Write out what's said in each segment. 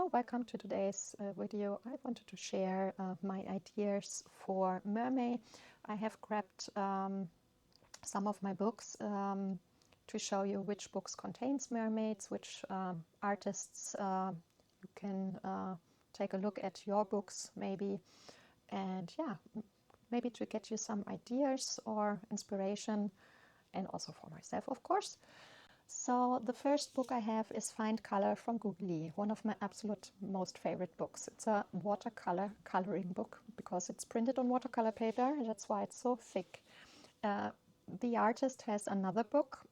So welcome to today's video. I wanted to share my ideas for Mermay. I have grabbed some of my books to show you which books contains mermaids, which artists you can take a look at your books maybe, and yeah, maybe to get you some ideas or inspiration, and also for myself, of course. So the first book I have is Find Color from Googly, one of my absolute most favorite books. It's a watercolor coloring book because it's printed on watercolor paper. That's why it's so thick. The artist has another book,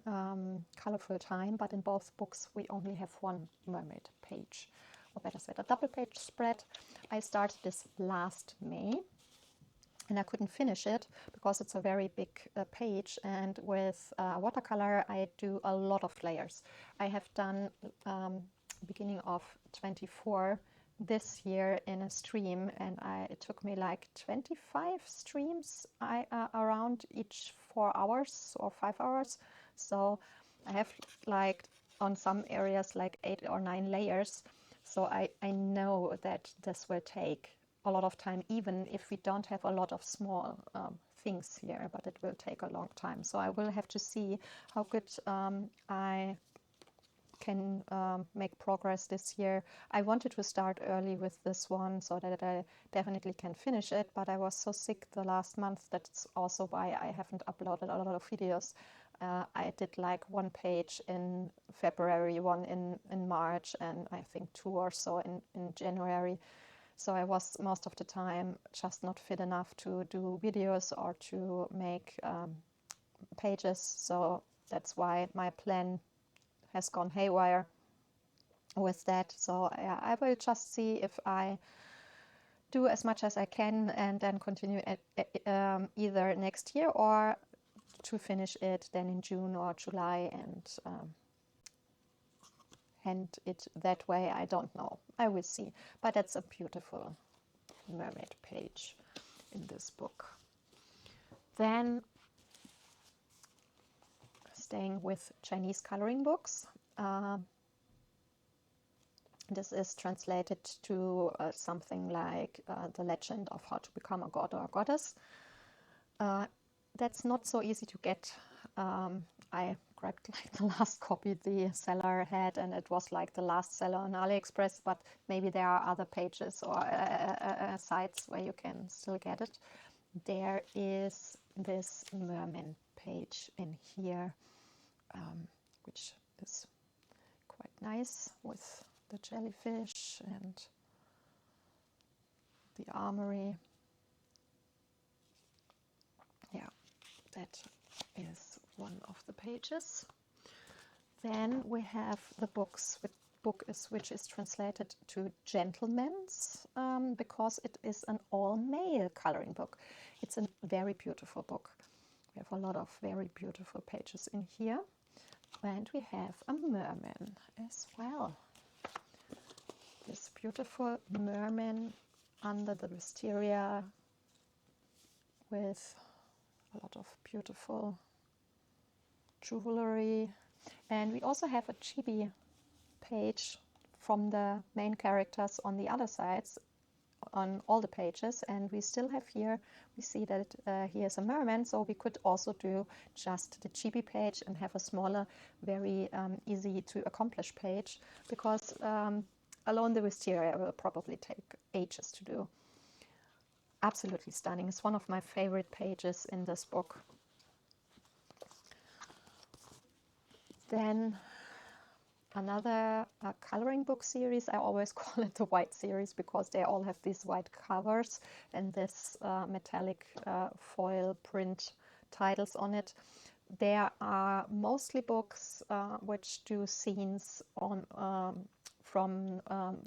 Colorful Time, but in both books we only have one mermaid page, or better said, a double page spread. I started this last May. And I couldn't finish it because it's a very big page, and with watercolor I do a lot of layers. I have done beginning of 24 this year in a stream, and it took me like 25 streams around each 4 hours or 5 hours. So I have like on some areas like 8 or 9 layers. So I know that this will take a lot of time, even if we don't have a lot of small things here, but it will take a long time. So I will have to see how good I can make progress this year. I wanted to start early with this one so that I definitely can finish it, but I was so sick the last month. That's also why I haven't uploaded a lot of videos. I did like 1 page in February, 1 in March, and I think 2 or so in January. So I was most of the time just not fit enough to do videos or to make pages. So that's why my plan has gone haywire with that. So yeah, I will just see if I do as much as I can and then continue either next year or to finish it then in June or July and hand it that way. I don't know. I will see. But that's a beautiful mermaid page in this book. Then, staying with Chinese coloring books. This is translated to something like The Legend of How to Become a God or a Goddess. That's not so easy to get. I grabbed like the last copy the seller had, and it was like the last seller on AliExpress, but maybe there are other pages or sites where you can still get it. There is this merman page in here, which is quite nice with the jellyfish and the armory. Yeah, that is one of the pages. Then we have the books, which is translated to gentlemen's because it is an all-male coloring book. It's a very beautiful book. We have a lot of very beautiful pages in here, and we have a merman as well. This beautiful merman under the wisteria with a lot of beautiful jewelry. And we also have a chibi page from the main characters on the other sides on all the pages, and we still have here, we see that he is a merman, so we could also do just the chibi page and have a smaller, very easy to accomplish page, because alone the wisteria will probably take ages to do. Absolutely stunning. It's one of my favorite pages in this book. Then another coloring book series. I always call it the white series because they all have these white covers and this metallic foil print titles on it. There are mostly books which do scenes on from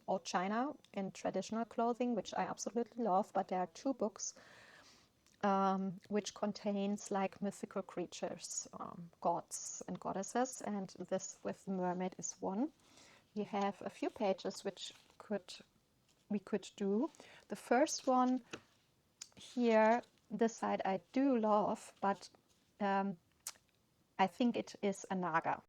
old China in traditional clothing, which I absolutely love, but there are 2 books which contains like mythical creatures, gods and goddesses, and this with the mermaid is one. We have a few pages which we could do. The first one here, this side I do love, but I think it is a naga,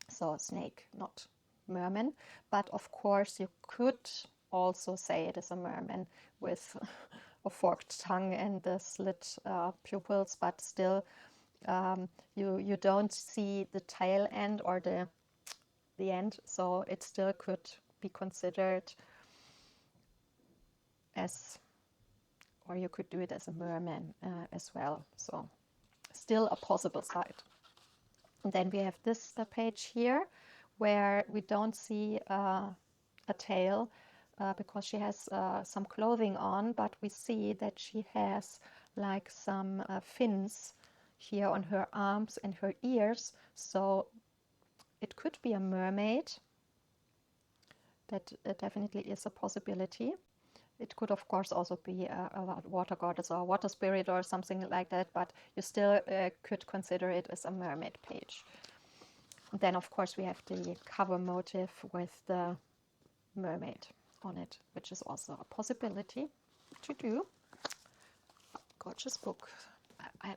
so a snake, not merman, but of course you could also say it is a merman with a forked tongue and the slit pupils, but still you don't see the tail end or the end, so it still could be considered as, or you could do it as a merman as well. So still a possible site. And then we have this page here where we don't see a tail because she has some clothing on, but we see that she has like some fins here on her arms and her ears. So it could be a mermaid. That definitely is a possibility. It could, of course, also be a water goddess or a water spirit or something like that, but you still could consider it as a mermaid page. And then, of course, we have the cover motif with the mermaid on it, which is also a possibility to do. Gorgeous book.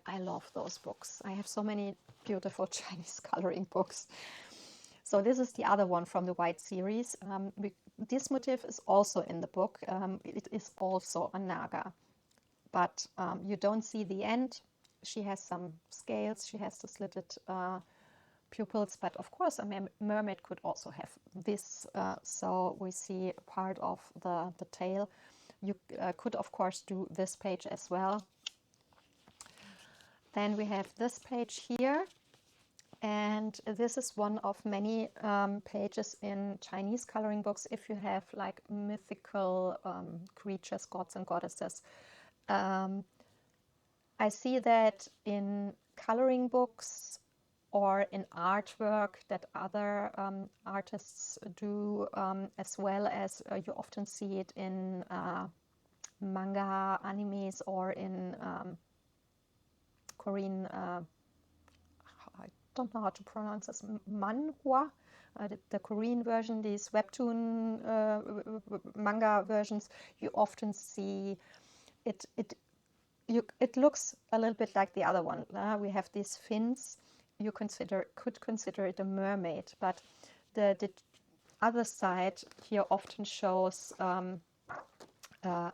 I love those books. I have so many beautiful Chinese coloring books. So this is the other one from the White series. This motif is also in the book. It is also a naga, but you don't see the end. She has some scales. She has the slitted pupils, but of course a mermaid could also have this. So we see part of the tail. You could, of course, do this page as well. Then we have this page here. And this is one of many pages in Chinese coloring books if you have like mythical creatures, gods and goddesses. I see that in coloring books or in artwork that other artists do, as well as you often see it in manga, animes, or in Korean don't know how to pronounce this, manhwa, the Korean version, these webtoon manga versions. You often see it. It looks a little bit like the other one. We have these fins. You could consider it a mermaid, but the other side here often shows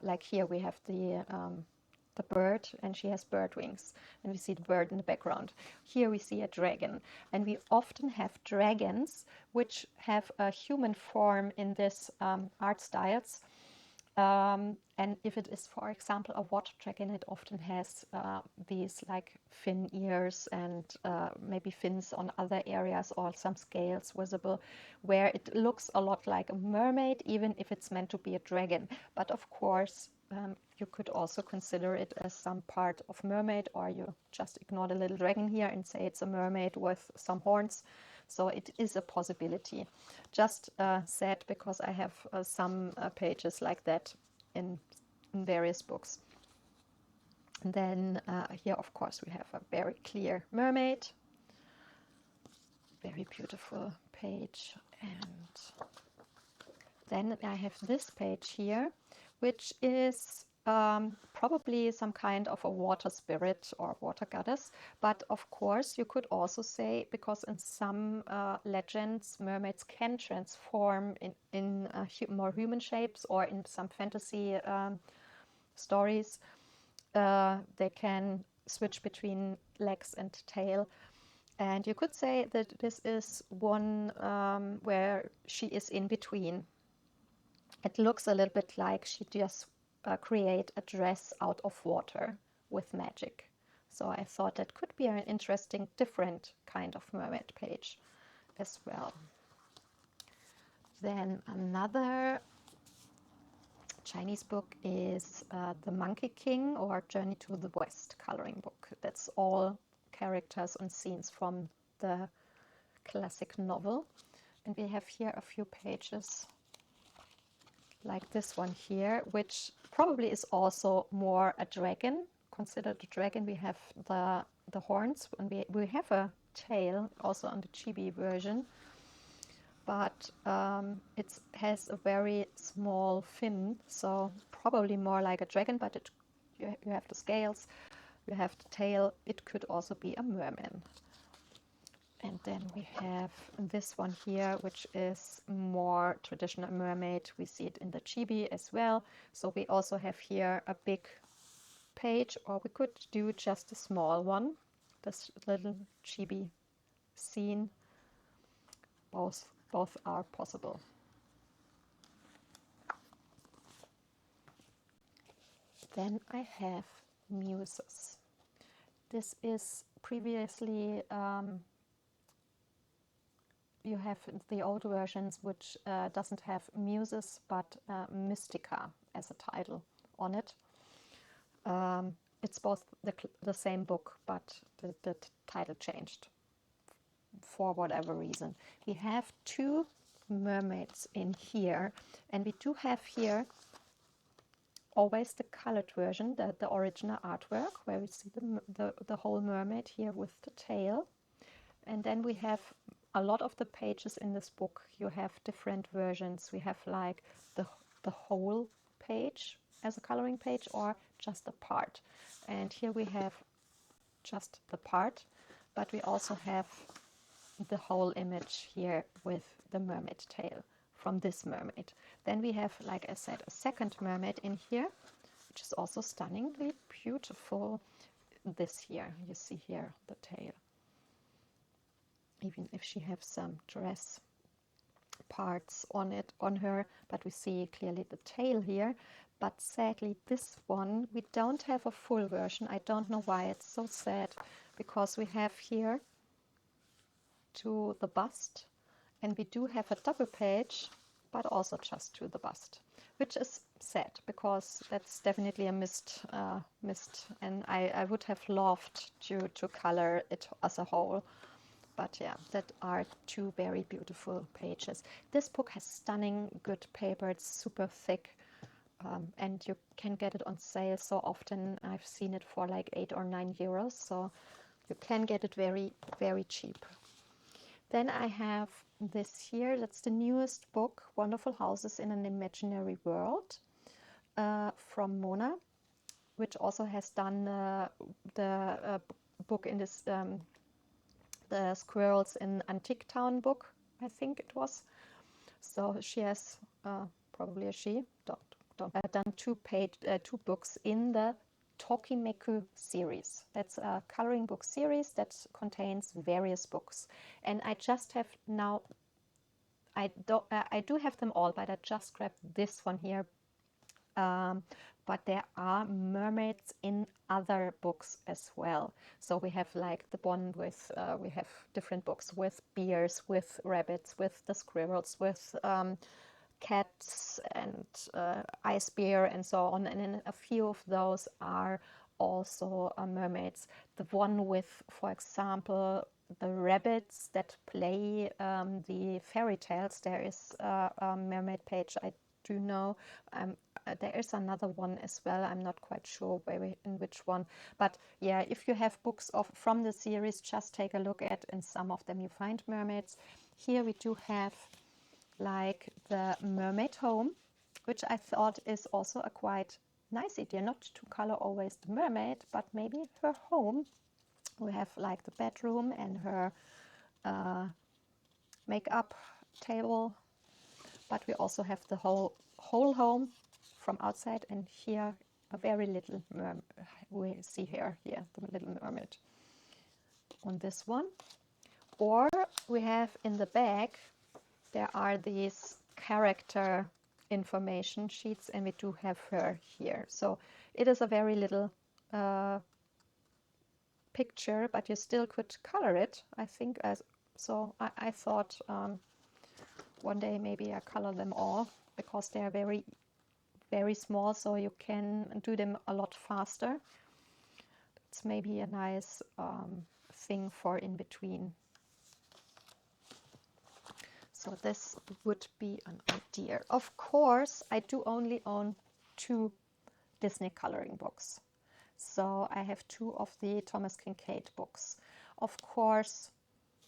like here we have the bird, and she has bird wings, and we see the bird in the background. Here we see a dragon, and we often have dragons which have a human form in this art styles. And if it is, for example, a water dragon, it often has these like fin ears and maybe fins on other areas or some scales visible, where it looks a lot like a mermaid, even if it's meant to be a dragon. But of course, you could also consider it as some part of mermaid, or you just ignore the little dragon here and say it's a mermaid with some horns. So it is a possibility. Just said because I have some pages like that in various books. And then here, of course, we have a very clear mermaid. Very beautiful page. And then I have this page here, which is probably some kind of a water spirit or water goddess. But of course, you could also say, because in some legends, mermaids can transform in more human shapes, or in some fantasy stories, they can switch between legs and tail. And you could say that this is one where she is in between. It looks a little bit like she just create a dress out of water with magic. So I thought that could be an interesting, different kind of mermaid page as well. Then another Chinese book is The Monkey King, or Journey to the West coloring book. That's all characters and scenes from the classic novel. And we have here a few pages like this one here, which probably is also more a dragon. Considered a dragon. We have the horns, and we have a tail also on the chibi version, but it has a very small fin, so probably more like a dragon, but you have the scales, you have the tail. It could also be a merman. And then we have this one here, which is more traditional mermaid. We see it in the chibi as well. So we also have here a big page, or we could do just a small one, this little chibi scene. Both are possible. Then I have muses. This is previously, you have the old versions which doesn't have muses but Mystica as a title on it. It's both the same book, but the title changed for whatever reason. We have two mermaids in here, and we do have here always the colored version, the original artwork, where we see the whole mermaid here with the tail. And then we have a lot of the pages in this book. You have different versions. We have like the whole page as a coloring page, or just a part. And here we have just the part, but we also have the whole image here with the mermaid tail from this mermaid. Then we have, like I said, a second mermaid in here, which is also stunningly beautiful. This here, you see here the tail. Even if she has some dress parts on her, but we see clearly the tail here. But sadly, this one, we don't have a full version. I don't know why. It's so sad, because we have here to the bust, and we do have a double page, but also just to the bust, which is sad, because that's definitely a missed, and I would have loved to color it as a whole. But yeah, that are two very beautiful pages. This book has stunning good paper. It's super thick, and you can get it on sale so often. I've seen it for like 8 or 9 euros, so you can get it very, very cheap. Then I have this here. That's the newest book, Wonderful Houses in an Imaginary World, from Mona, which also has done the book in this the Squirrels in Antique Town book, I think it was. So she has, probably a she, done two books in the Tokimeku series. That's a coloring book series that contains various books. And I just have now, I do have them all, but I just grabbed this one here. But there are mermaids in other books as well. So we have like the one with, we have different books with bears, with rabbits, with the squirrels, with cats and ice bear and so on. And then a few of those are also mermaids. The one with, for example, the rabbits that play the fairy tales, there is a mermaid page I do know. There is another one as well. I'm not quite sure in which one. But yeah, if you have books from the series, just take a look at. In some of them you find mermaids. Here we do have like the mermaid home, which I thought is also a quite nice idea. Not to color always the mermaid, but maybe her home. We have like the bedroom and her makeup table. But we also have the whole home from outside, and here a very little mermaid. We see here the little mermaid on this one. Or we have in the back, there are these character information sheets, and we do have her here. So it is a very little picture, but you still could color it, I think. So I thought one day maybe I color them all, because they are very, very small, so you can do them a lot faster. It's maybe a nice thing for in between. So this would be an idea. Of course, I do only own 2 Disney coloring books. So I have 2 of the Thomas Kincaid books. Of course,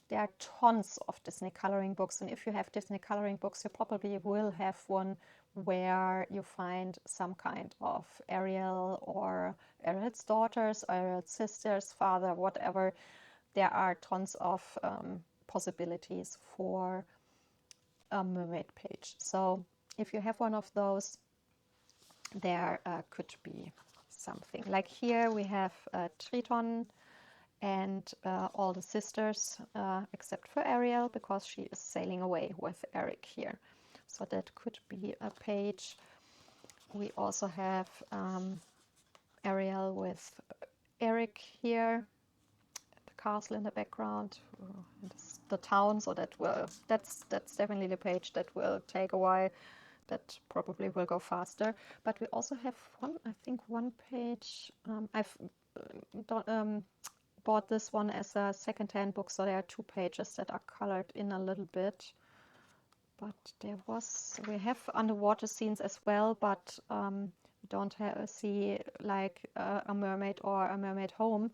there are tons of Disney coloring books, and if you have Disney coloring books, you probably will have one where you find some kind of Ariel or Ariel's daughters, Ariel's sisters, father, whatever. there are tons of possibilities for a mermaid page. So if you have one of those, there could be something. Like here we have Triton and all the sisters except for Ariel, because she is sailing away with Eric here. So that could be a page. We also have Ariel with Eric here, the castle in the background, and the town. So that's definitely the page that will take a while. That probably will go faster. But we also have one page. I've bought this one as a second-hand book, so there are 2 pages that are colored in a little bit. But we have underwater scenes as well, but we don't see like a mermaid or a mermaid home.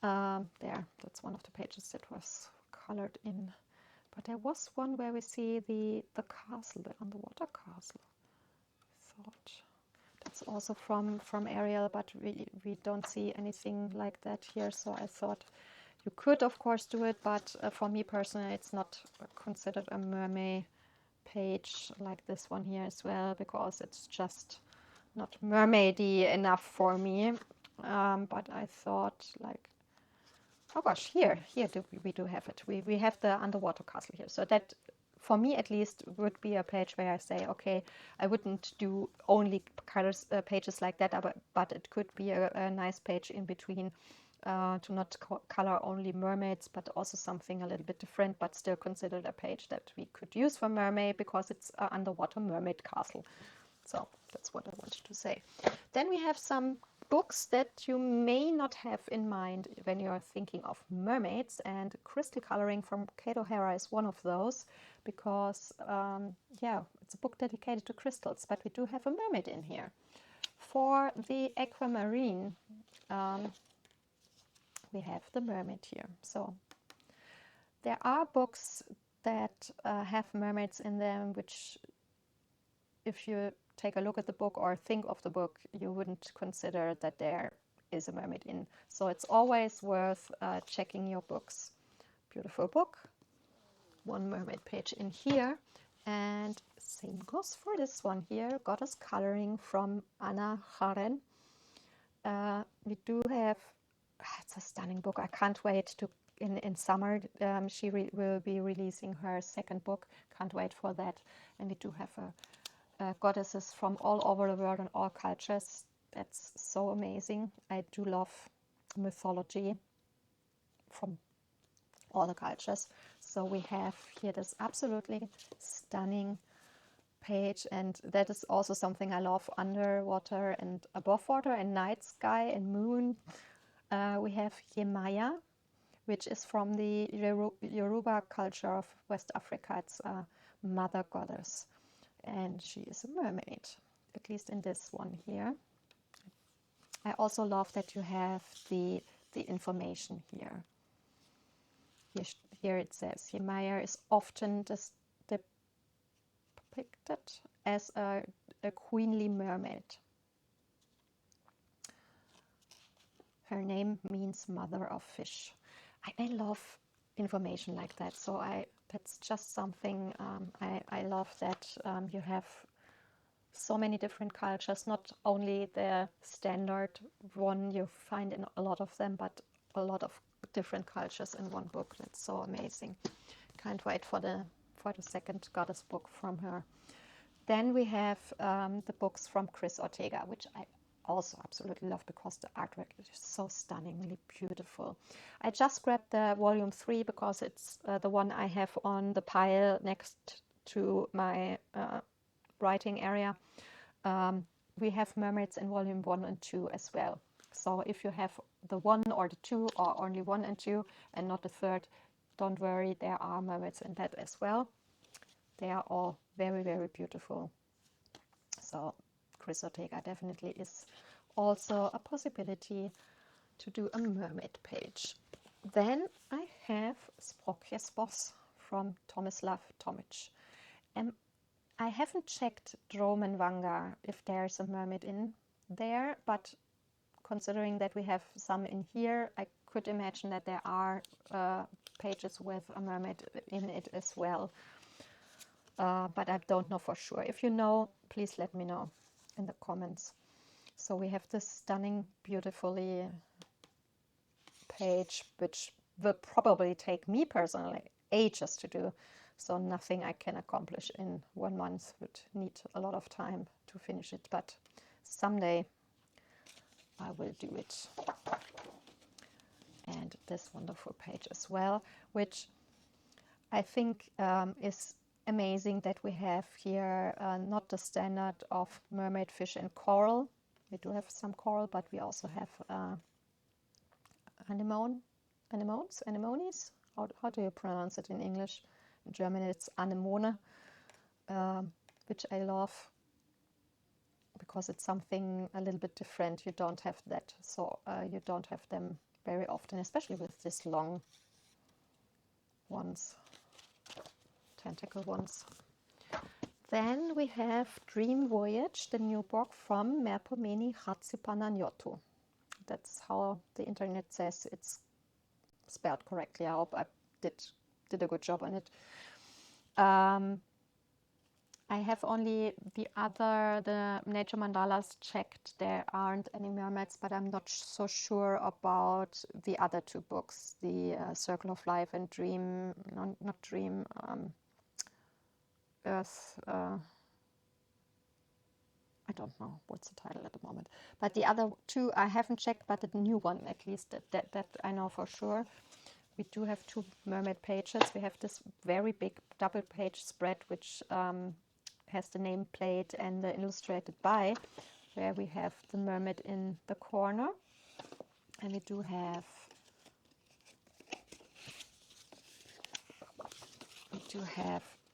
That's one of the pages that was colored in. But there was one where we see the castle, the underwater castle. I thought that's also from Ariel, but we don't see anything like that here. So I thought you could, of course, do it, but for me personally, it's not considered a mermaid page like this one here as well, because it's just not mermaidy enough for me. But I thought, like, oh gosh, here we do have it. We have the underwater castle here. So that, for me at least, would be a page where I say, okay, I wouldn't do only pages like that, but it could be a nice page in between, to not color only mermaids, but also something a little bit different, but still considered a page that we could use for mermaid, because it's an underwater mermaid castle. So that's what I wanted to say. Then we have some books that you may not have in mind when you're thinking of mermaids, and crystal coloring from Kate O'Hara is one of those, because it's a book dedicated to crystals, but we do have a mermaid in here. For the aquamarine, we have the mermaid here. So there are books that have mermaids in them, which, if you take a look at the book or think of the book, you wouldn't consider that there is a mermaid in. So it's always worth checking your books. Beautiful book. One mermaid page in here. And same goes for this one here, Goddess Coloring from Anna Haren. We do have, it's a stunning book. I can't wait to, in summer, she will be releasing her second book. Can't wait for that. And we do have goddesses from all over the world and all cultures. That's so amazing. I do love mythology from all the cultures. So we have here this absolutely stunning page, and that is also something I love, underwater and above water and night sky and moon. We have Yemaya, which is from the Yoruba culture of West Africa. It's a mother goddess, and she is a mermaid, at least in this one here. I also love that you have the information here. Here it says, Yemaya is often depicted as a queenly mermaid. Her name means mother of fish. I love information like that. So that's just something I love, that you have so many different cultures, not only the standard one you find in a lot of them, but a lot of different cultures in one book. That's so amazing. Can't wait for the second goddess book from her. Then we have the books from Chris Ortega, which I also absolutely love, because the artwork is so stunningly beautiful. I just grabbed the volume 3 because it's the one I have on the pile next to my writing area. We have mermaids in volume 1 and 2 as well. So if you have the 1 or the 2, or only 1 and 2 and not the third, don't worry, there are mermaids in that as well. They are all very, very beautiful. So Chris Ortega definitely is also a possibility to do a mermaid page. Then I have Sprokjesbos from Tomislav Tomic. I haven't checked Dromenvanga if there's a mermaid in there, but considering that we have some in here, I could imagine that there are pages with a mermaid in it as well. But I don't know for sure. If you know, please let me know in the comments. So we have this stunning, beautifully page, which will probably take me personally ages to do. So nothing I can accomplish in 1 month, would need a lot of time to finish it. But someday I will do it. And this wonderful page as well, which I think is amazing that we have here not the standard of mermaid, fish and coral. We do have some coral, but we also have anemones. How do you pronounce it in English? In German it's anemone, which I love because it's something a little bit different. You don't have that, so you don't have them very often, especially with these long ones. Tentacle ones. Then we have Dream Voyage, the new book from Mermay Hatzipanagiotou. That's how the internet says it's spelled correctly. I hope I did a good job on it. I have only the Nature Mandalas checked. There aren't any mermaids, but I'm not so sure about the other 2 books, the Circle of Life and Dream, not Dream, Earth, I don't know what's the title at the moment, but the other 2 I haven't checked, but the new one at least, that I know for sure. We do have 2 mermaid pages. We have this very big double page spread, which has the nameplate and the illustrated by, where we have the mermaid in the corner, and we do have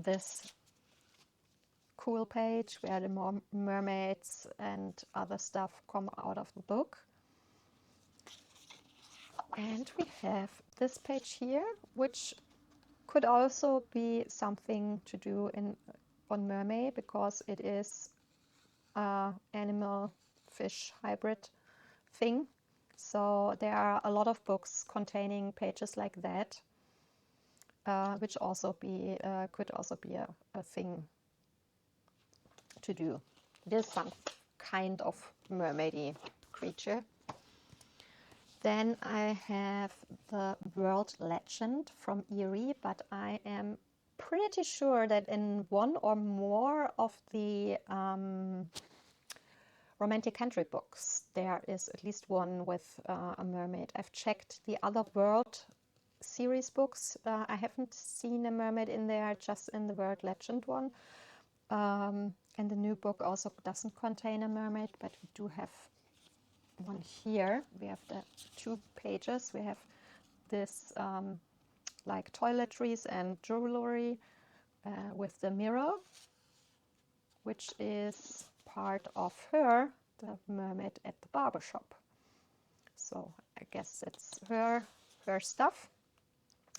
this cool page where the mermaids and other stuff come out of the book. And we have this page here, which could also be something to do on Mermay, because it is animal fish hybrid thing. So there are a lot of books containing pages like that, which also could also be a thing to do. It is some kind of mermaidy creature. Then I have the World Legend from Erie, but I am pretty sure that in one or more of the romantic country books there is at least one with a mermaid. I've checked the other World series books. I haven't seen a mermaid in there, just in the World Legend one. And the new book also doesn't contain a mermaid, but we do have one here. We have the 2 pages. We have this like toiletries and jewelry with the mirror, which is part of the mermaid at the barbershop. So I guess it's her stuff.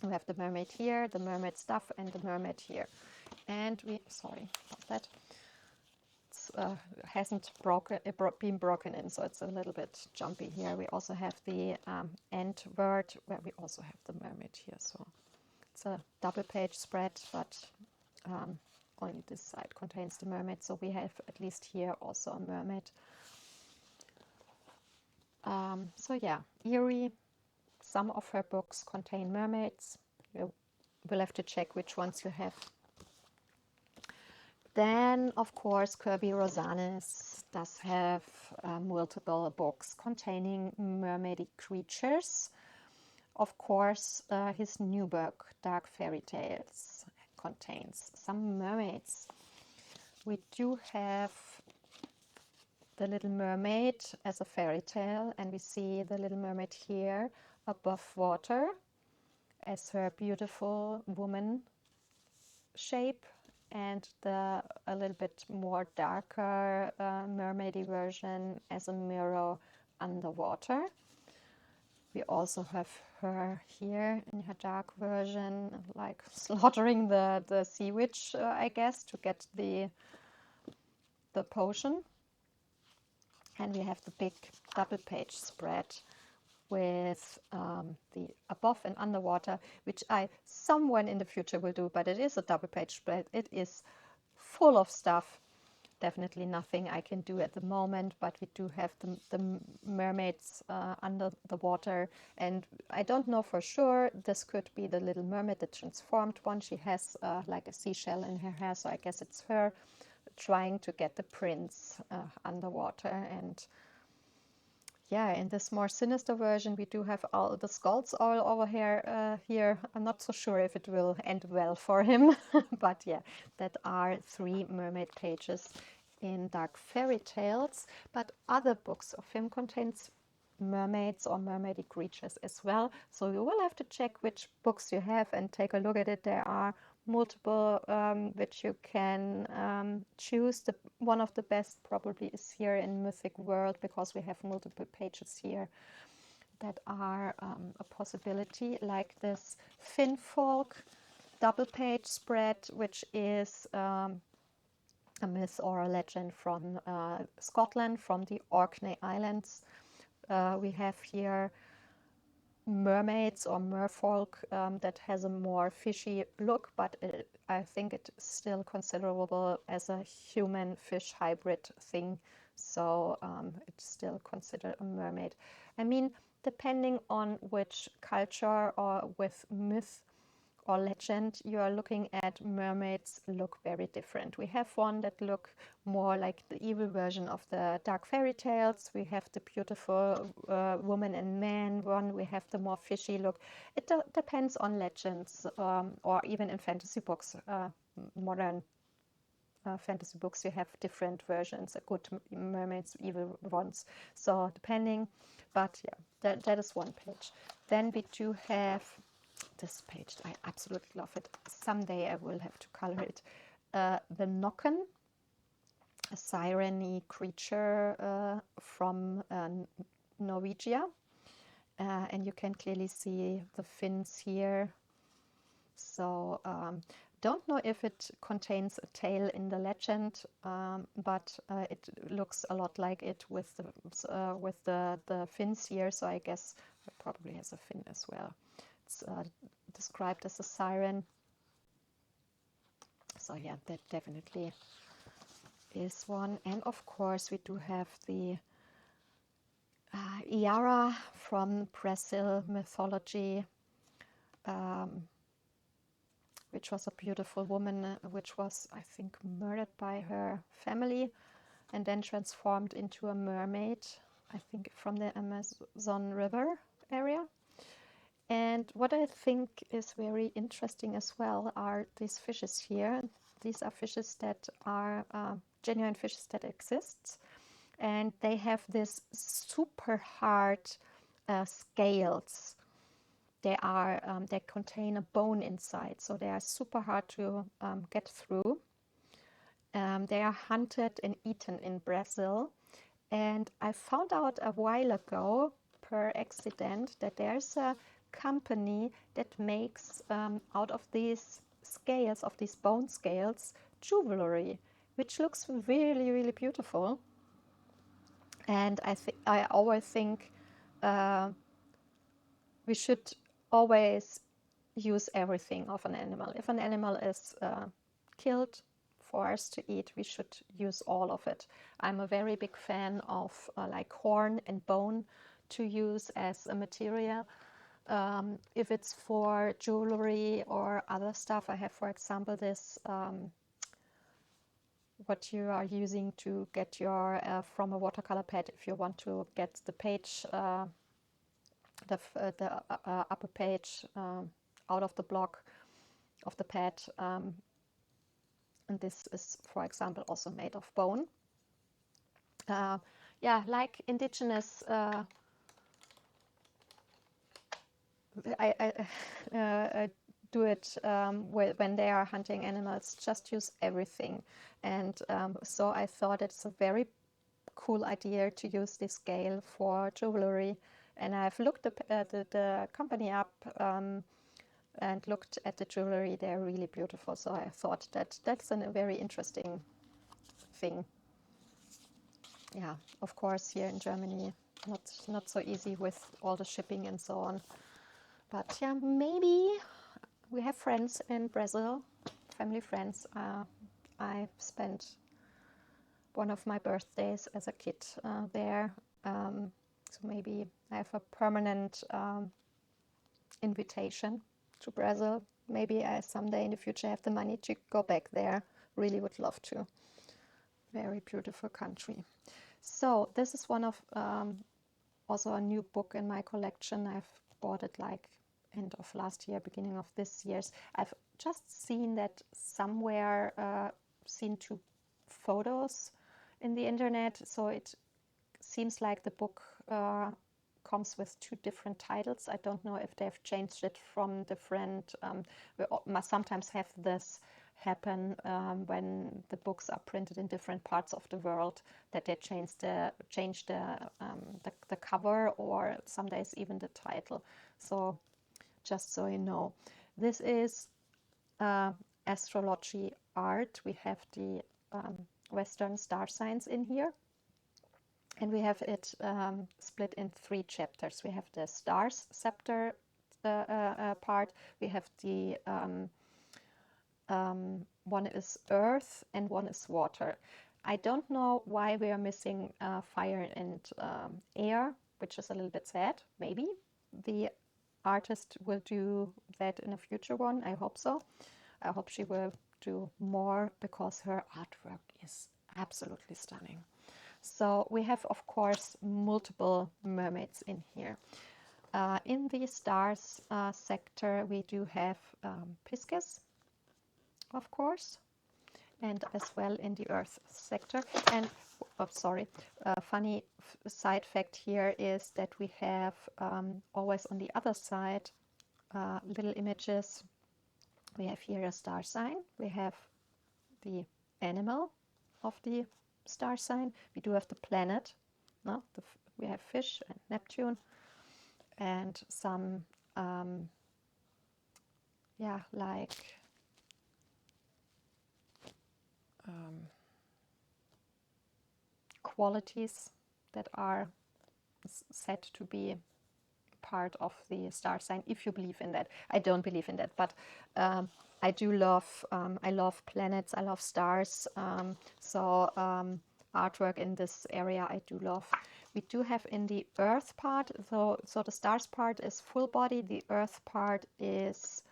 We have the mermaid here, the mermaid stuff, and the mermaid here. And sorry about that. Hasn't been broken in, so it's a little bit jumpy here. We also have the end word, where we also have the mermaid here. So it's a double page spread, but only this side contains the mermaid. So we have at least here also a mermaid. So yeah, Erie, some of her books contain mermaids. We'll have to check which ones you have. Then, of course, Kirby Rosanes does have multiple books containing mermaidy creatures. Of course, his new book, Dark Fairy Tales, contains some mermaids. We do have the Little Mermaid as a fairy tale, and we see the Little Mermaid here above water as her beautiful woman shape, and a little bit more darker mermaidy version as a mirror underwater. We also have her here in her dark version, like slaughtering the sea witch, I guess, to get the potion. And we have the big double page spread with the above and underwater, which I somewhere in the future will do, but it is a double page spread. It is full of stuff. Definitely nothing I can do at the moment, but we do have the mermaids under the water, and I don't know for sure. This could be the little mermaid, the transformed one. She has like a seashell in her hair, so I guess it's her trying to get the prince underwater. And yeah, in this more sinister version, we do have all the skulls all over here. Here, I'm not so sure if it will end well for him, but yeah, that are 3 mermaid pages in Dark Fairy Tales. But other books of him contains mermaids or mermaidy creatures as well. So you will have to check which books you have and take a look at it. There are multiple which you can choose. One of the best probably is here in Mythic World, because we have multiple pages here that are a possibility, like this Finfolk double page spread, which is a myth or a legend from Scotland, from the Orkney Islands. We have here mermaids or merfolk that has a more fishy look, but I think it's still considerable as a human fish hybrid thing, so it's still considered a mermaid. I mean, depending on which culture or with myth or legend you are looking at, mermaids look very different. We have one that look more like the evil version of the Dark Fairy Tales. We have the beautiful woman and man one. We have the more fishy look. It depends on legends, or even in fantasy books, modern fantasy books, you have different versions, good mermaids, evil ones. So depending, but yeah, that is one page. Then we do have this page. I absolutely love it. Someday I will have to color it. The Nokken, a siren-y creature from Norwegia. And you can clearly see the fins here. So don't know if it contains a tail in the legend, but it looks a lot like it with the fins here. So I guess it probably has a fin as well. It's described as a siren. So yeah, that definitely is one. And of course we do have the Iara from Brazil mythology, which was a beautiful woman which was, I think, murdered by her family and then transformed into a mermaid, I think from the Amazon River area. And what I think is very interesting as well are these fishes here. These are fishes that are genuine fishes that exist, and they have this super hard scales. They contain a bone inside, so they are super hard to get through. They are hunted and eaten in Brazil, and I found out a while ago, per accident, that there's a company that makes out of these scales, of these bone scales, jewelry, which looks really, really beautiful. And I always think we should always use everything of an animal. If an animal is killed for us to eat, we should use all of it. I'm a very big fan of like horn and bone to use as a material. If it's for jewelry or other stuff, I have, for example, this what you are using to get your from a watercolor pad, if you want to get the page, the upper page out of the block of the pad, and this is, for example, also made of bone. Yeah, like indigenous. I do it when they are hunting animals, just use everything. And so I thought it's a very cool idea to use this scale for jewelry. And I've looked the company up and looked at the jewelry. They're really beautiful. So I thought that's a very interesting thing. Yeah, of course, here in Germany, not so easy with all the shipping and so on. But yeah, maybe we have friends in Brazil, family friends. I spent one of my birthdays as a kid there. So maybe I have a permanent invitation to Brazil. Maybe I someday in the future have the money to go back there. Really would love to. Very beautiful country. So this is one of also a new book in my collection. I've bought it like end of last year, beginning of this year's. I've just seen that somewhere, seen two photos in the internet. So it seems like the book comes with two different titles. I don't know if they've changed it from different. We sometimes have this happen when the books are printed in different parts of the world, that they change the cover, or some days even the title. So just so you know, this is astrology art. We have the Western star signs in here. And we have it split in 3 chapters. We have the stars scepter part. We have the one is earth and one is water. I don't know why we are missing fire and air, which is a little bit sad. Maybe the artist will do that in a future one. I hope so. I hope she will do more, because her artwork is absolutely stunning. So we have, of course, multiple mermaids in here. In the stars sector, we do have Pisces, of course, and as well in the earth sector. And funny side fact here is that we have always on the other side little images. We have here a star sign. We have the animal of the star sign. We do have the planet. No? We have fish and Neptune, and some qualities that are said to be part of the star sign, if you believe in that. I don't believe in that, but I do love I love planets, I love stars, so artwork in this area I do love. We do have in the earth part, so the stars part is full body, the earth part is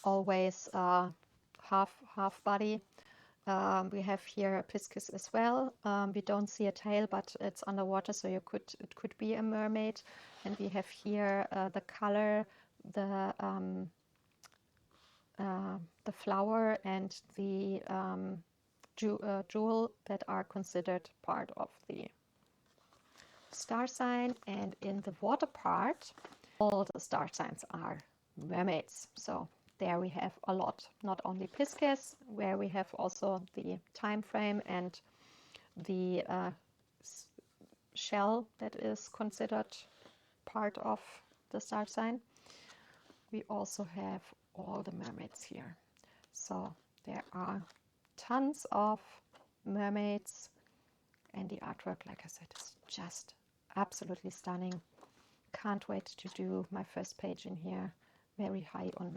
always half body. We have here a Pisces as well. We don't see a tail, but it's underwater, so it could be a mermaid. And we have here the color, the flower, and the jewel that are considered part of the star sign. And in the water part, all the star signs are mermaids. So there we have a lot, not only Pisces, where we have also the time frame and the shell that is considered part of the star sign. We also have all the mermaids here. So there are tons of mermaids, and the artwork, like I said, is just absolutely stunning. Can't wait to do my first page in here. Very high on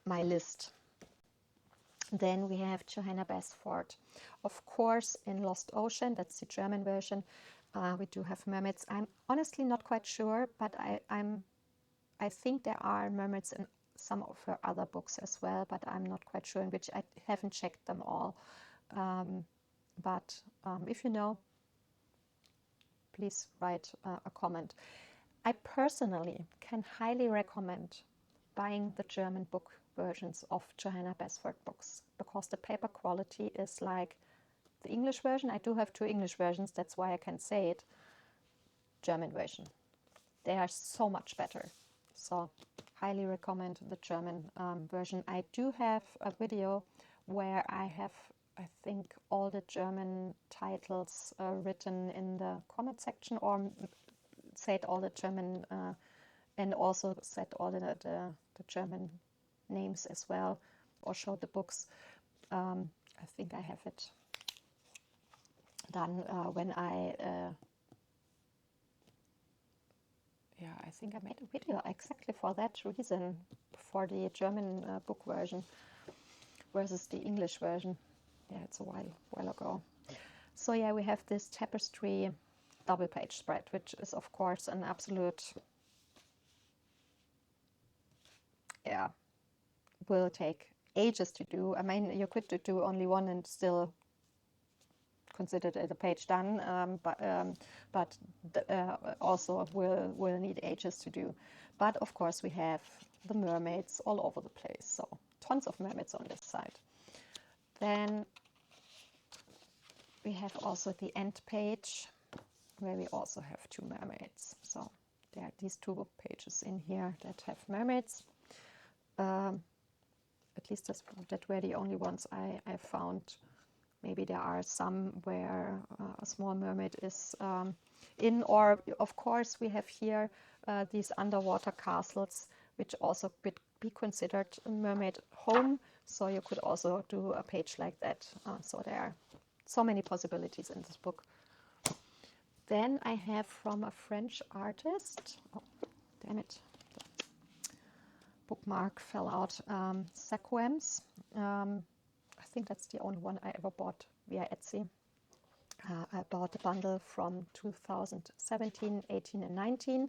my list. Then we have Johanna Basford. Of course, in Lost Ocean, that's the German version, we do have mermaids. I'm honestly not quite sure, but I think there are mermaids in some of her other books as well, but I'm not quite sure in which. I haven't checked them all. But if you know, please write a comment. I personally can highly recommend buying the German book versions of Johanna Basford books, because the paper quality is like the English version. I do have 2 English versions, that's why I can say it. German version. They are so much better. So highly recommend the German version. I do have a video where I have, I think, all the German titles written in the comment section, or said all the German and also said all the German names as well, or showed the books. I think I have it done when I think I made a video exactly for that reason, for the German book version versus the English version. Yeah, it's a while ago. So yeah, we have this tapestry double page spread, which is of course an absolute, yeah, will take ages to do. I mean, you could do only one and still consider it a page done, but also will need ages to do. But of course we have the mermaids all over the place, so tons of mermaids on this side. Then we have also the end page, where we also have 2 mermaids. So there are these 2 pages in here that have mermaids. At least that were the only ones I found. Maybe there are some where a small mermaid is in, or of course we have here these underwater castles, which also could be considered a mermaid home. So you could also do a page like that. So there are so many possibilities in this book. Then I have from a French artist, oh, damn it, the bookmark fell out, Saquems. I think that's the only one I ever bought via Etsy. I bought a bundle from 2017, 18 and 19.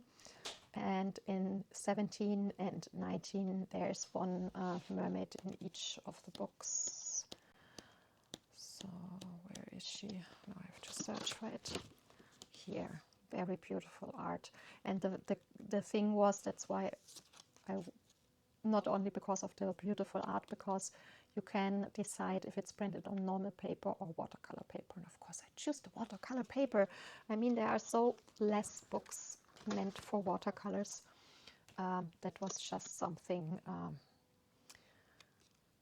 And in 17 and 19 there's one mermaid in each of the books. So where is she? Now I have to search for it. Here, very beautiful art. And the thing was, that's why not only because of the beautiful art, because you can decide if it's printed on normal paper or watercolor paper. And of course I choose the watercolor paper. I mean, there are so less books meant for watercolors. That was just something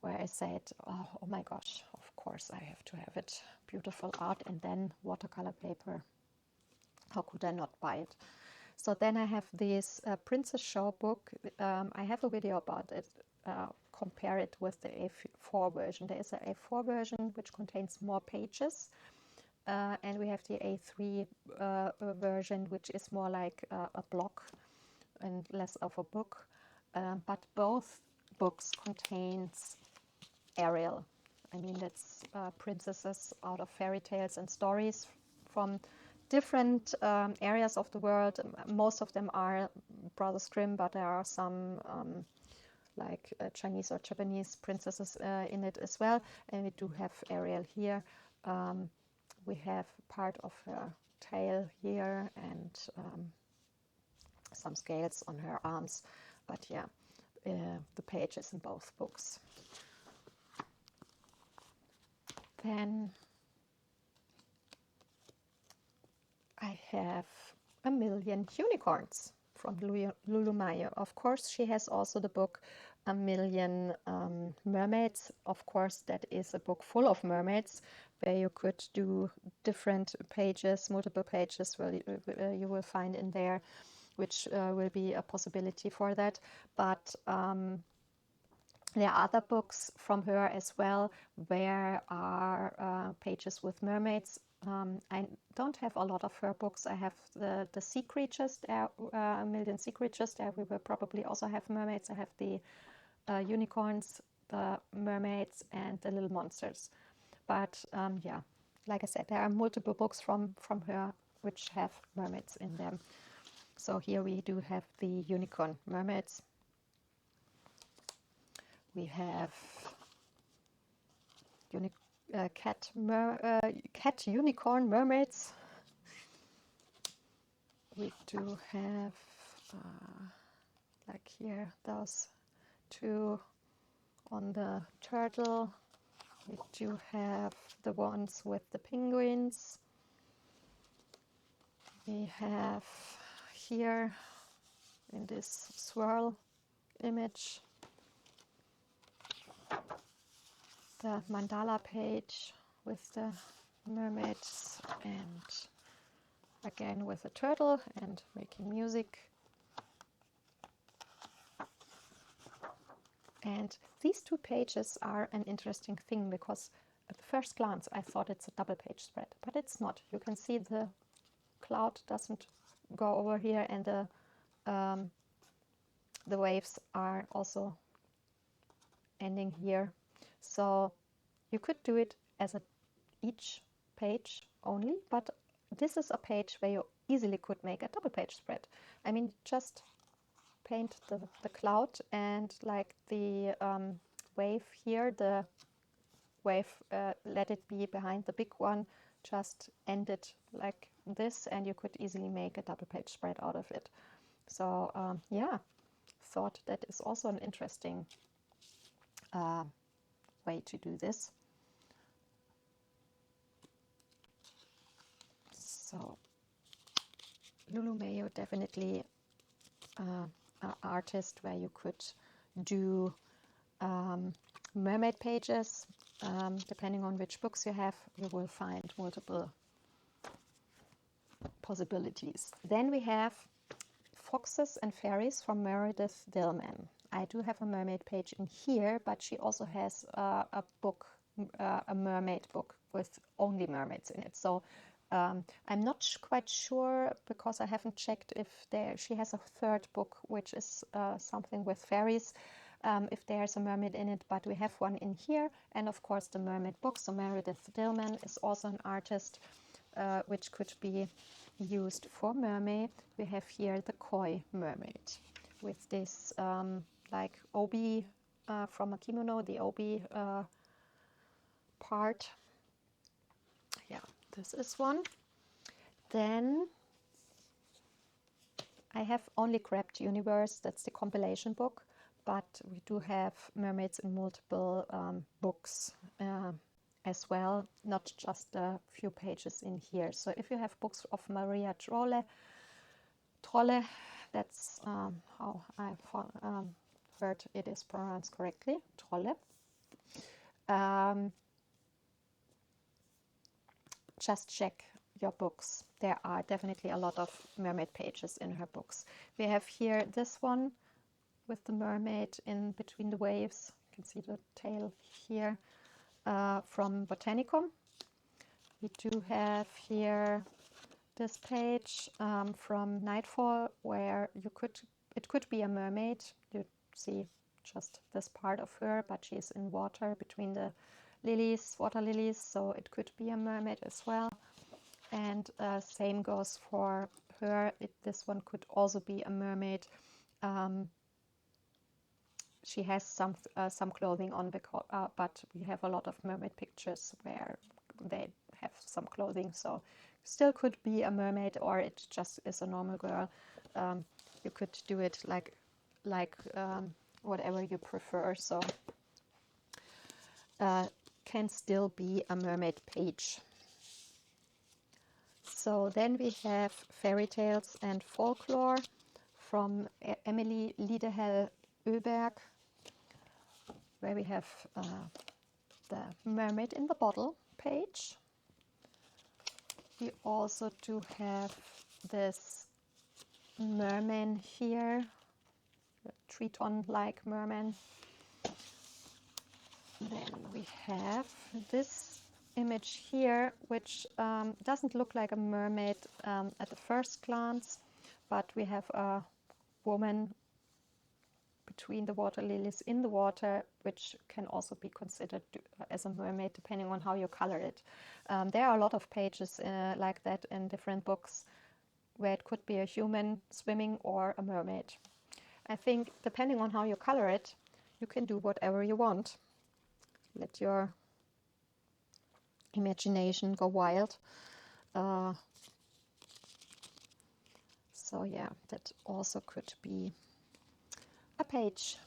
where I said, oh my gosh, of course I have to have it. Beautiful art and then watercolor paper. How could I not buy it? So then I have this Princess Show book. I have a video about it. Compare it with the A4 version. There is an A4 version which contains more pages. And we have the A3 version, which is more like a blog and less of a book. But both books contains Ariel. I mean, that's princesses out of fairy tales and stories from different areas of the world. Most of them are Brothers Grimm, but there are some like Chinese or Japanese princesses in it as well. And we do have Ariel here. We have part of her tail here and some scales on her arms. But yeah, the pages in both books. Then I have A Million Unicorns from Lulu Meyer. Of course, she has also the book A Million Mermaids. Of course, that is a book full of mermaids where you could do different pages, multiple pages where you will find in there, which will be a possibility for that. But there are other books from her as well where are pages with mermaids. I don't have a lot of her books. I have the sea creatures, there, A Million Sea Creatures. There we will probably also have mermaids. I have the unicorns, the mermaids, and the little monsters. But yeah, like I said, there are multiple books from her which have mermaids in them. So here we do have the unicorn mermaids. We have cat unicorn mermaids. We do have, like here, those 2 on the turtle. We do have the ones with the penguins. We have here in this swirl image the mandala page with the mermaids and again with a turtle and making music. And these 2 pages are an interesting thing because at the first glance, I thought it's a double page spread, but it's not. You can see the cloud doesn't go over here, and the waves are also ending here. So you could do it as each page only, but this is a page where you easily could make a double page spread. I mean, just paint the cloud, and like the wave here, the wave, let it be behind the big one, just end it like this, and you could easily make a double page spread out of it. So yeah, thought that is also an interesting way to do this. So Lulu Mayo, definitely an artist where you could do mermaid pages. Depending on which books you have, you will find multiple possibilities. Then we have Foxes and Fairies from Meredith Dillman. I do have a mermaid page in here, but she also has a book, a mermaid book with only mermaids in it. So I'm not quite sure, because I haven't checked if she has a third book, which is something with fairies, if there's a mermaid in it, but we have one in here, and of course the mermaid book. So Meredith Dillman is also an artist which could be used for Mermay. We have here the koi mermaid with this like obi from a kimono, the obi part. Yeah, this is one. Then I have only grabbed Universe, that's the compilation book, but we do have mermaids in multiple books as well, not just a few pages in here. So if you have books of Maria Trolle, that's how I heard it is pronounced correctly, Trolle. Just check your books. There are definitely a lot of mermaid pages in her books. We have here this one with the mermaid in between the waves. You can see the tail here, from Botanicum. We do have here this page from Nightfall, where it could be a mermaid. You see just this part of her, but she's in water between the lilies, water lilies, so it could be a mermaid as well. And same goes for her. This one could also be a mermaid. She has some clothing on, because, but we have a lot of mermaid pictures where they have some clothing, so still could be a mermaid, or it just is a normal girl. You could do it like whatever you prefer. So can still be a mermaid page. So then we have Fairy Tales and Folklore from Emily Liedehel Öberg, where we have the Mermaid in the Bottle page. We also do have this merman here, Triton-like merman. Then we have this image here, which doesn't look like a mermaid at the first glance, but we have a woman between the water lilies in the water, which can also be considered as a mermaid, depending on how you color it. There are a lot of pages like that in different books, where it could be a human swimming or a mermaid. I think depending on how you color it, you can do whatever you want. Let your imagination go wild. So yeah, that also could be a page.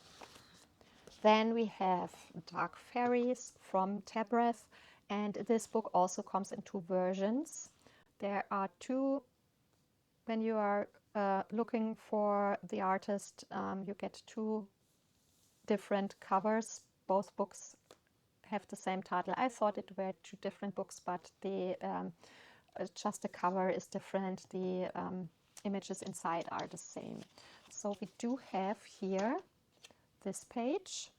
Then we have Dark Fairies from Tabreth, and this book also comes in two versions. There are two. When you are looking for the artist, you get two different covers. Both books have the same title. I thought it were two different books, but just the cover is different. The images inside are the same. So we do have here this page,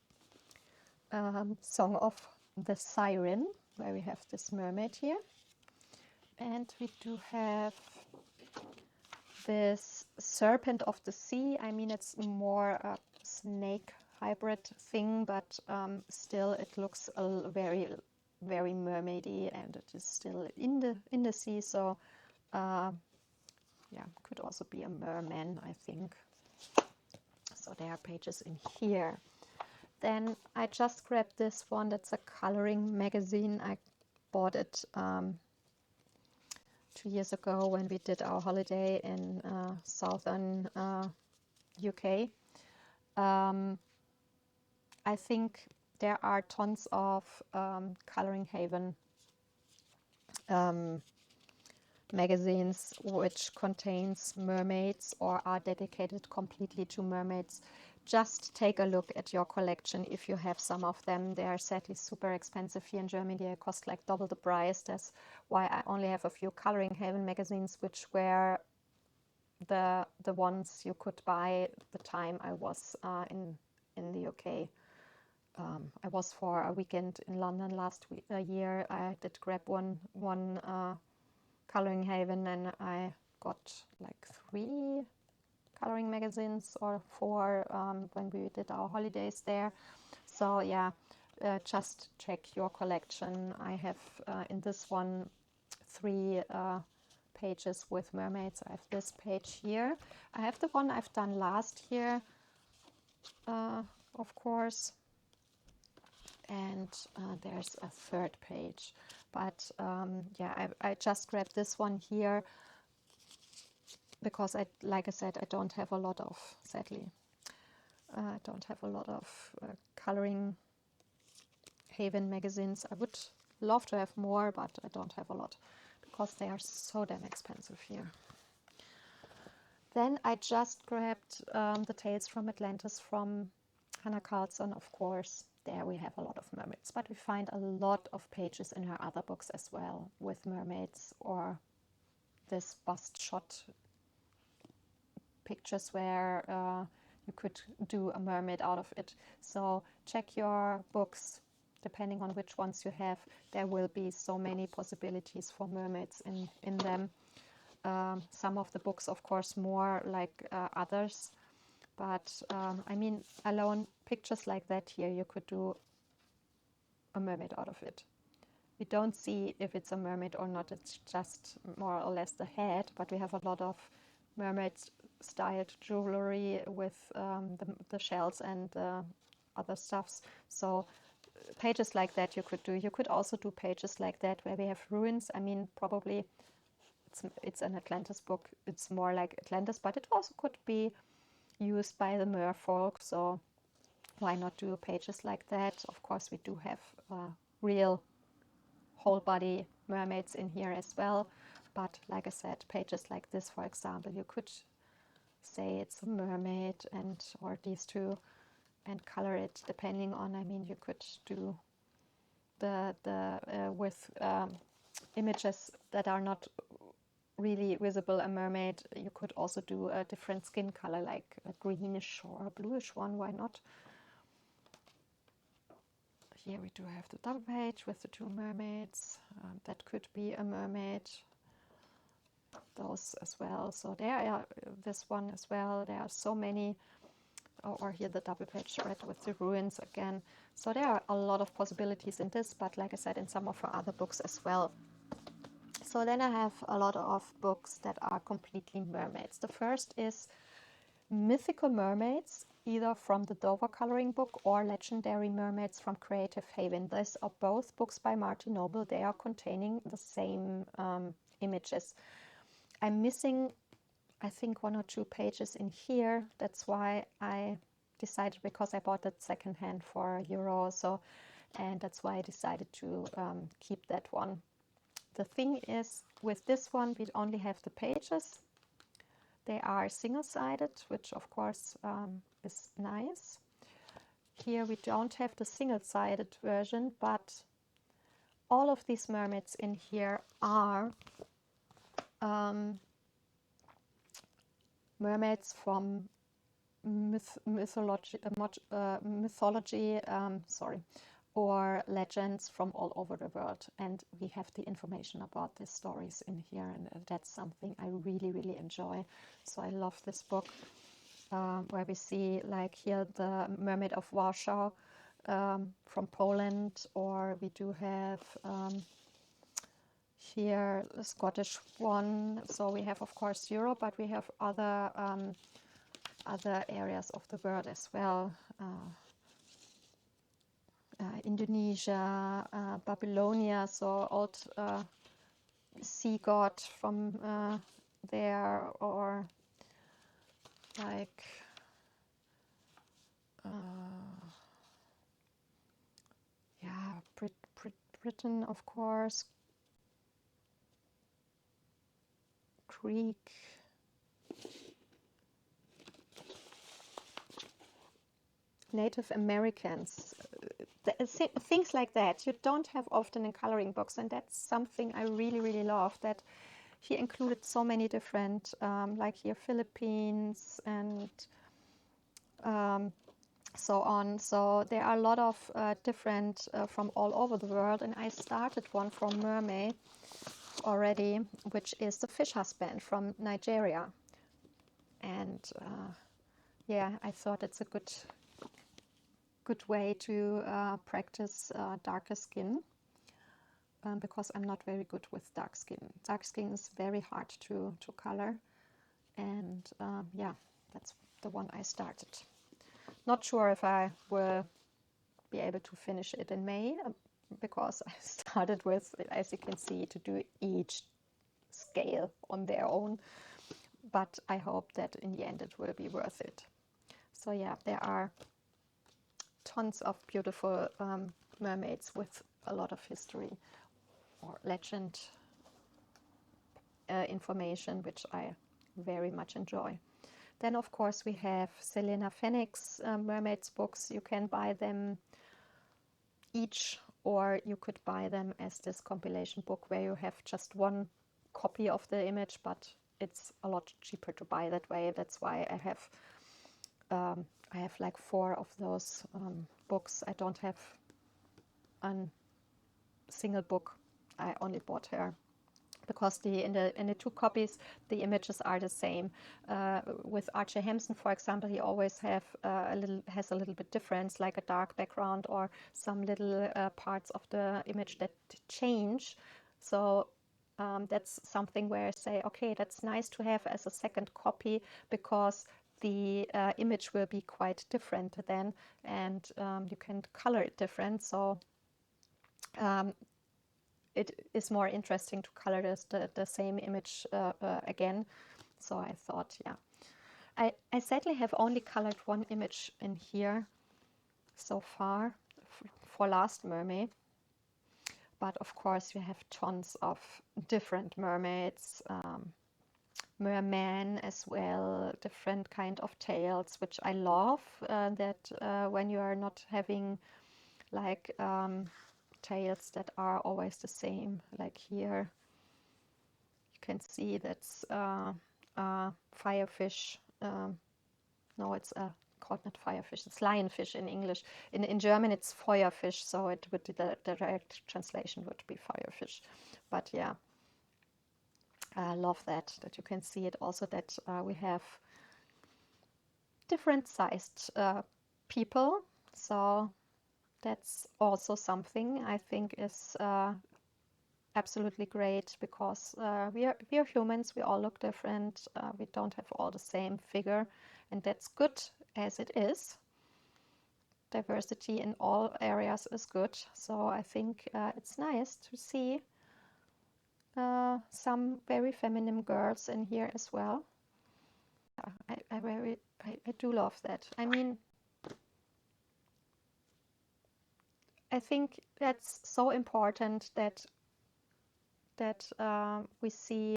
Song of the Siren, where we have this mermaid here. And we do have this serpent of the sea. I mean, it's more a snake hybrid thing, but still it looks very, very mermaidy, and it is still in the sea. So yeah, could also be a merman, I think. So there are pages in here. Then I just grabbed this one. That's a coloring magazine. I bought it 2 years ago when we did our holiday in southern UK. I think there are tons of Coloring Haven magazines which contains mermaids or are dedicated completely to mermaids. Just take a look at your collection if you have some of them. They are sadly super expensive here in Germany. They cost like double the price. That's why I only have a few Coloring Haven magazines, which were the ones you could buy the time I was in the UK. I was for a weekend in London last year. I did grab one Coloring Haven, and I got like 3 coloring magazines or 4 when we did our holidays there. So yeah, just check your collection. I have in this one 3 pages with mermaids. I have this page here. I have the one I've done last year, of course, and there's a 3rd page. But yeah, I just grabbed this one here because like I said, I don't have a lot of, sadly, I don't have a lot of Coloring Haven magazines. I would love to have more, but I don't have a lot because they are so damn expensive here. Then I just grabbed the Tales from Atlantis from Hannah Carlson, of course. There we have a lot of mermaids, but we find a lot of pages in her other books as well with mermaids, or this bust shot pictures where you could do a mermaid out of it. So check your books, depending on which ones you have. There will be so many possibilities for mermaids in them. Some of the books, of course, more like others. But I mean, alone pictures like that here, you could do a mermaid out of it. We don't see if it's a mermaid or not. It's just more or less the head. But we have a lot of mermaid-styled jewelry with the shells and other stuffs. So pages like that you could do. You could also do pages like that where we have ruins. I mean, probably it's an Atlantis book. It's more like Atlantis, but it also could be used by the merfolk, so why not do pages like that? Of course, we do have real whole body mermaids in here as well, but like I said, pages like this, for example, you could say it's a mermaid and or these two and color it depending on, I mean, you could do the with images that are not really visible a mermaid. You could also do a different skin color, like a greenish or a bluish one. Why not? Here we do have the double page with the 2 mermaids. That could be a mermaid. Those as well. So there are this one as well. There are so many. Or here the double page spread with the ruins again. So there are a lot of possibilities in this, but like I said, in some of her other books as well. So then I have a lot of books that are completely mermaids. The first is Mythical Mermaids, either from the Dover coloring book or Legendary Mermaids from Creative Haven. These are both books by Martin Noble. They are containing the same images. I'm missing, I think, 1 or 2 pages in here. That's why I decided, because I bought it secondhand for €1. So, and that's why I decided to keep that one. The thing is, with this one, we only have the pages. They are single-sided, which of course is nice. Here we don't have the single-sided version, but all of these mermaids in here are mermaids from mythology, or legends from all over the world. And we have the information about these stories in here, and that's something I really, really enjoy. So I love this book, where we see, like here, the Mermaid of Warsaw from Poland, or we do have here the Scottish one. So we have, of course, Europe, but we have other areas of the world as well. Indonesia, Babylonia, so old sea god from there, or like yeah, Britain, of course, Greek, Native Americans, things like that you don't have often in coloring books, and that's something I really, really love, that he included so many different, like here, Philippines and so on. So there are a lot of different from all over the world, and I started one from Mermay already, which is the fish husband from Nigeria. And yeah, I thought it's a good way to practice darker skin, because I'm not very good with dark skin. Dark skin is very hard to color, and yeah, that's the one I started. Not sure if I will be able to finish it in May, because I started with, as you can see, to do each scale on their own, but I hope that in the end it will be worth it. So yeah, there are tons of beautiful mermaids with a lot of history or legend information, which I very much enjoy. Then, of course, we have Selena Fenwick's mermaids books. You can buy them each, or you could buy them as this compilation book where you have just one copy of the image, but it's a lot cheaper to buy that way. That's why I have like 4 of those books. I don't have a single book. I only bought her because in the 2 copies the images are the same. With Archie Hampson, for example, he always has a little bit difference, like a dark background or some little parts of the image that change. So that's something where I say, okay, that's nice to have as a second copy, because the image will be quite different then, and you can color it different. So it is more interesting to color the same image again. So I thought, yeah. I sadly have only colored one image in here so far for Last Mermaid. But of course you have tons of different mermaids, merman as well, different kind of tales, which I love, that when you are not having like tales that are always the same, like here you can see that's firefish, no, it's called not firefish, it's lionfish in English. In German it's Feuerfisch, so it would, the direct translation would be firefish. But yeah, I love that you can see it also, that we have different sized people. So that's also something I think is absolutely great, because we are humans, we all look different, we don't have all the same figure, and that's good as it is. Diversity in all areas is good, so I think it's nice to see some very feminine girls in here as well. I do love that. I mean, I think that's so important that we see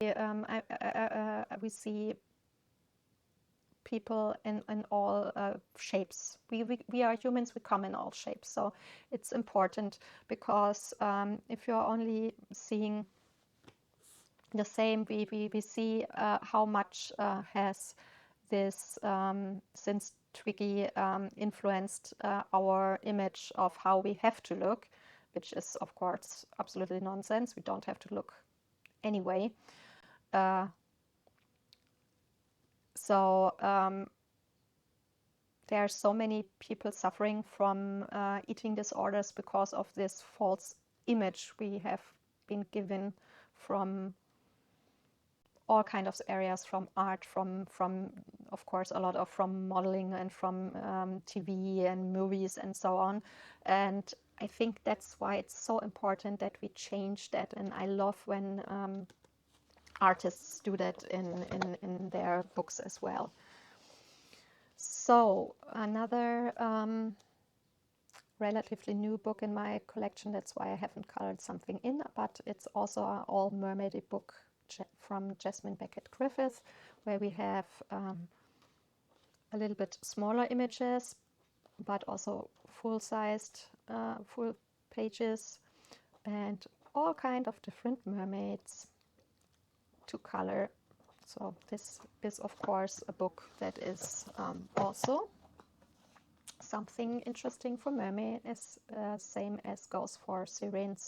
people in all shapes. We are humans, we come in all shapes, so it's important, because if you're only seeing the same, we see how much has this since tricky influenced our image of how we have to look, which is of course absolutely nonsense. We don't have to look anyway. So there are so many people suffering from eating disorders because of this false image we have been given from all kinds of areas, from art, from of course a lot of from modeling and from TV and movies and so on. And I think that's why it's so important that we change that. And I love when artists do that in their books as well. So another relatively new book in my collection, that's why I haven't colored something in, but it's also an all mermaidy book from Jasmine Beckett-Griffith, where we have a little bit smaller images, but also full-sized, full pages, and all kind of different mermaids to color. So this is of course a book that is also something interesting for Mermay, as same as goes for Sirène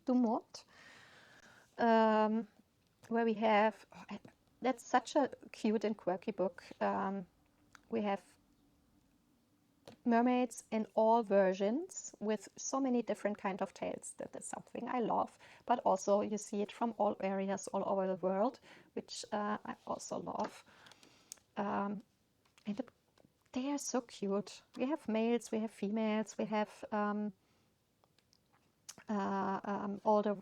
Dumont, where we have, that's such a cute and quirky book. We have mermaids in all versions with so many different kind of tails. That is something I love, but also you see it from all areas all over the world, which I also love. And they are so cute. We have males, we have females, we have older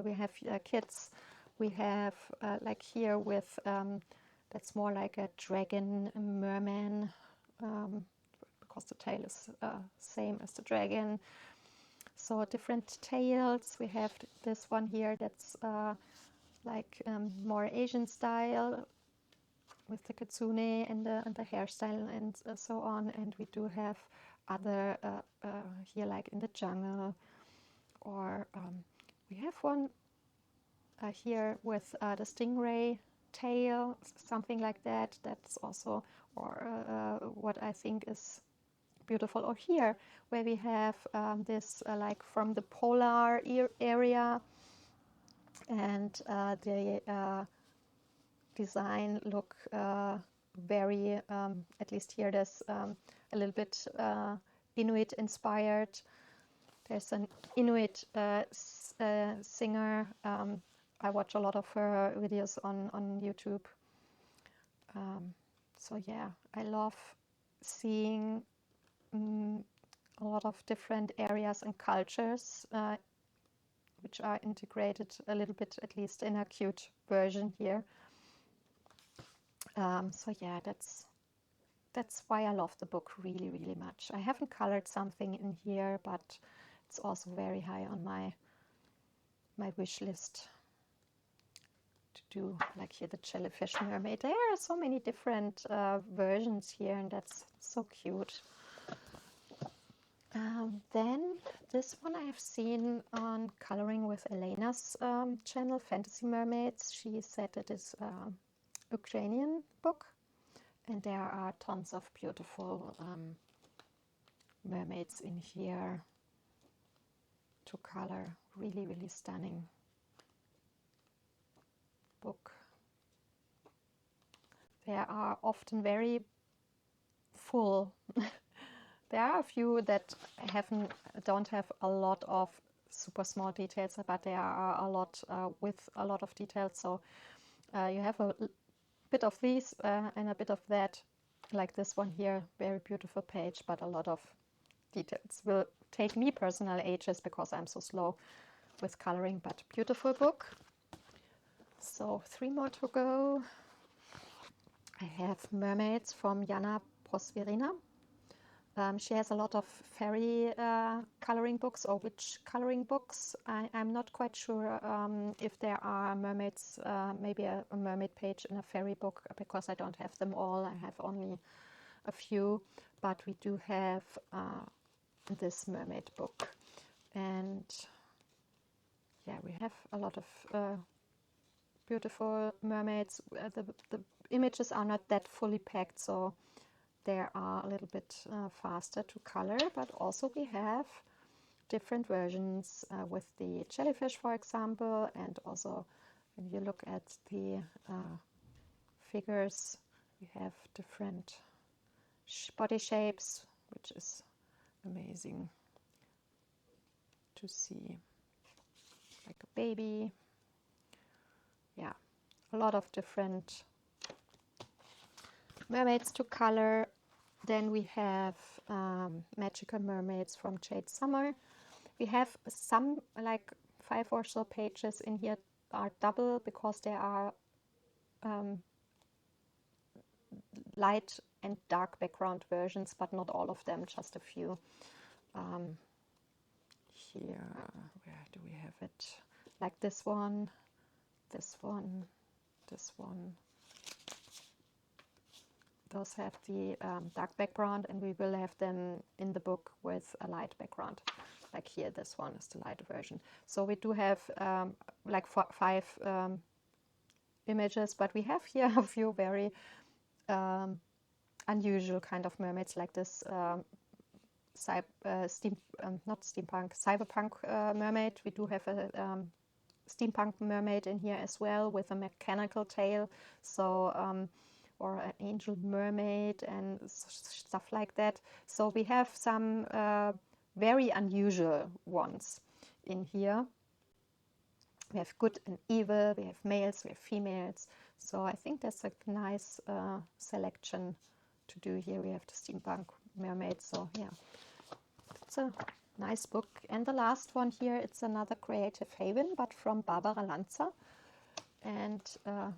we have kids. We have like here with that's more like a dragon merman, because the tail is same as the dragon. So different tails. We have this one here that's like more Asian style, with the kitsune and the hairstyle and so on. And we do have other here, like in the jungle, or we have one here with the stingray tail, something like that. That's also, or what I think is beautiful. Or here, where we have this like from the polar area, and the design look very, at least here there's a little bit Inuit inspired. There's an Inuit singer. I watch a lot of her videos on YouTube. So yeah, I love seeing a lot of different areas and cultures which are integrated a little bit, at least in a cute version here. So yeah, that's why I love the book really, really much. I haven't colored something in here, but it's also very high on my wish list to do, like here the jellyfish mermaid. There are so many different versions here, and that's so cute. Then this one I have seen on Coloring with Elena's channel, Fantasy Mermaids. She said it is Ukrainian book, and there are tons of beautiful mermaids in here to color. Really, really stunning book. There are often very full. There are a few that don't have a lot of super small details, but there are a lot with a lot of details. So you have a bit of these and a bit of that, like this one here, very beautiful page, but a lot of details. Will take me personal ages because I'm so slow with coloring, but beautiful book. So 3 more to go. I have Mermaids from Jana Prosvirina. She has a lot of fairy coloring books, or witch coloring books. I'm not quite sure if there are mermaids, maybe a mermaid page in a fairy book, because I don't have them all. I have only a few, but we do have this mermaid book. And yeah, we have a lot of beautiful mermaids. The images are not that fully packed, so they are a little bit faster to color, but also we have different versions with the jellyfish, for example, and also when you look at the figures, we have different body shapes, which is amazing to see, like a baby. Yeah, a lot of different mermaids to color. Then we have Magical Mermaids from Jade Summer. We have some, like 5 or so pages in here are double because there are light and dark background versions, but not all of them, just a few. Here, where do we have it? Like this one, this one, this one. Those have the dark background, and we will have them in the book with a light background. Like here, this one is the light version. So we do have like 5 images, but we have here a few very unusual kind of mermaids, like this cyberpunk mermaid. We do have a steampunk mermaid in here as well, with a mechanical tail, so or an angel mermaid and stuff like that. So we have some very unusual ones in here. We have good and evil, we have males, we have females. So I think that's a nice selection to do here. We have the steampunk mermaid, so yeah, it's a nice book. And the last one here, it's another Creative Haven, but from Barbara Lanza. And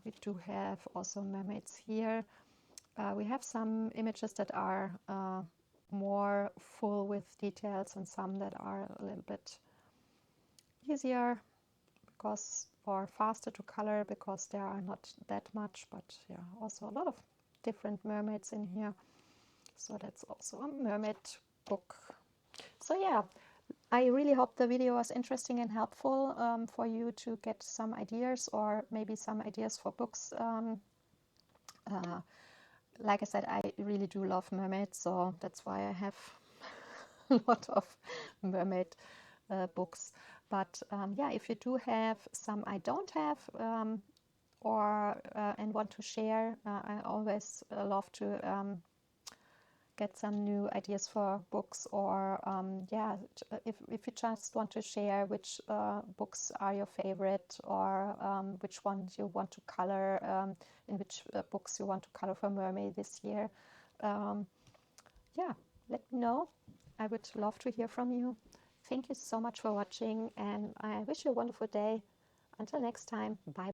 we do have also mermaids here. We have some images that are more full with details, and some that are a little bit easier because, or faster to color, because there are not that much, but yeah, also a lot of different mermaids in here. So that's also a mermaid book. So yeah, I really hope the video was interesting and helpful for you to get some ideas, or maybe some ideas for books. Like I said, I really do love mermaids, so that's why I have a lot of mermaid books. But yeah, if you do have some I don't have, or and want to share, I always love to get some new ideas for books, or yeah, if you just want to share which books are your favorite, or which ones you want to color, in which books you want to color for Mermay this year, yeah, let me know. I would love to hear from you. Thank you so much for watching, and I wish you a wonderful day. Until next time, bye.